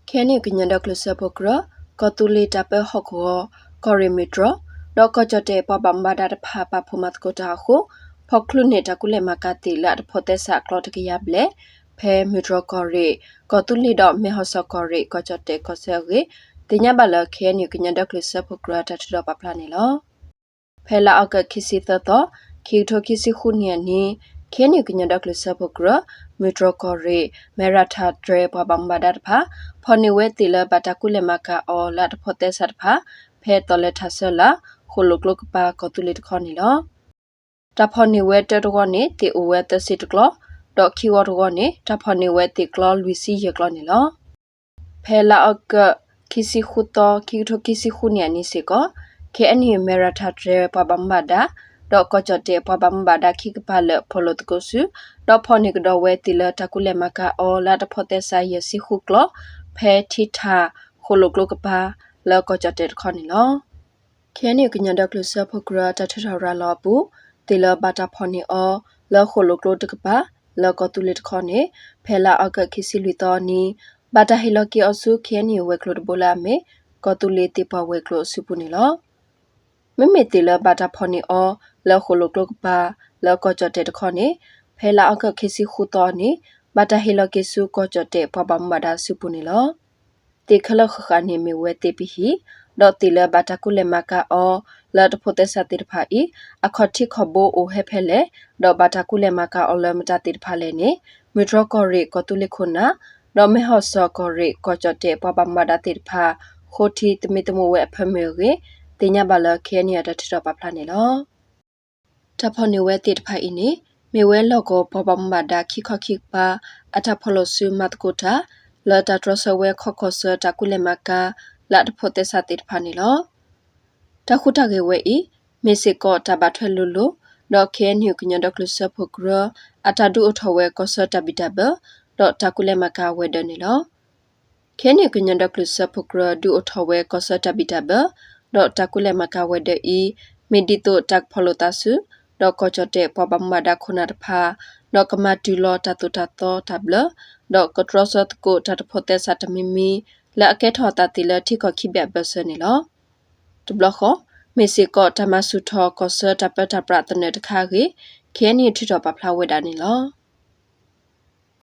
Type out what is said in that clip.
ခဲနီကညန်ဒကလစပကရကတူလီတပဟခောကောရီမီထရဒေါကကြတဲ့ပပမ္ဘာဒတ်ဖာပဖမတ်ကိုတာခုဖောက်လူနေတာကုလေမကတိလာဖောတက်ဆာကလော့တကရပလေဖဲမီထရကောရီကတူလီတော့မေဟဆကောရီကကြတဲ့ကဆဲရီတင်ညာဘလခဲနီကညန်ဒကလစပကရတထတော့ပပလာနေလောဖဲလာအကခိစီတတော့ခီထိုခိစီခုနီနီခဲနီကညန်ဒကလစပကရမီထရကောရီမေရာထာဒရပပမ္ဘာဒတ်ဖာဖော်နေဝဲတီလာဘတာကုလေမကအော်လာဖောတက်ဆာဖာဖဲတော်လက်ထဆလာခိုလုကလုကပါကတူလီတခေါနီလောတဖော်နေဝဲတတော်ကနေတီအိုဝဲတစစ်တကလောဒေါ်ခီဝတော်ကနေတဖော်နေဝဲတီကလောလူစီရကလောနီလောဖဲလာအကခိစီခုတောခိထိုခိစီခုနီအနိစေကခဲအနီမေရာထာဒရပပမ္ဘာဒဒေါကကြတဲ့ပပမ္ဘာဒခိကပါလဖလိုတကိုစုဒေါ်ဖော်နေကတော်ဝဲတီလာတကုလေမကအော်လာတဖောတက်ဆာရစီခုကလောဖဲထိထာခိုလုကလုကပါလောကကြတဲ့ခေါနီလောခဲနီကညဒကလစဖကရတထထရလာပူတေလဘတာဖော်နီအောလောခိုလုကလုတကပါလောကတူလစ်ခေါနီဖဲလာအကခိစီလီတော်နီဘတာဟီလကီအဆုခဲနီဝဲကလုတဘလာမေကတူလီတိပဝဲကလုစုပူနီလောမမေတေလဘတာဖော်နီအောလောခိုလုကလုကပါလောကကြတဲ့ခေါနီဖဲလာအကခိစီခုတော်နီဘတာဟီလကီစုကကြတဲ့ပပမဒါစုပူနီလောတေခလခခနီမီဝဲတေပီဟီဒေါ်တီလဘတာကုလေမကာအောလာတဖိုတက်ဆာတိဖာဤအခေါတိခဘိုအိုဟဲဖဲလေဒေါ်ဘတာကုလေမကာအောလမတာတိဖာလေနေမီထရကောရီကတူလီခုနာဒေါ်မေဟောဆောကောရီကကြတဲ့ပပမဒါတိဖာခိုတီတမီတမဝဲဖမဲရီတင်ညာဘလခဲနီယတထပပလာနေလောတဖနေဝဲတိဖာဤနေမေဝဲလောကောပပမဒါခိခခိပါအထဖလောဆုမတ်ကိုတာလာတထရဆဝဲခခဆတာကုလေမကာလာတဖို့တက်စာတိဖာနေလောတခုတကေဝဲဤမေစစ်ကောတဘထွဲလူလူဒေါခဲနျူကညဒကလစဖဂရအတဒူအထဝဲကောဆတဘီတဘဒေါတကုလေမကာဝဲဒနေလောခဲနျူကညဒကလစဖဂရဒူအထဝဲကောဆတဘီတဘဒေါတကုလေမကာဝဲဒဤမေဒီတိုတက်ဖလိုတာဆုဒေါကောချတဲ့ပပမဒါခုနာတဖာဒေါကမတူလောတတုတတောတဘလဒေါကထရဆတ်ကိုတတဖို့တက်စာတမီမီလာအကဲထော်တာတီလထိခခိဘဘဆနေလောတဘလခမေစီကောတမဆုထောကောဆတပတပရတနေတခါကြီးခဲနီထထပဖလာဝဲတာနေလော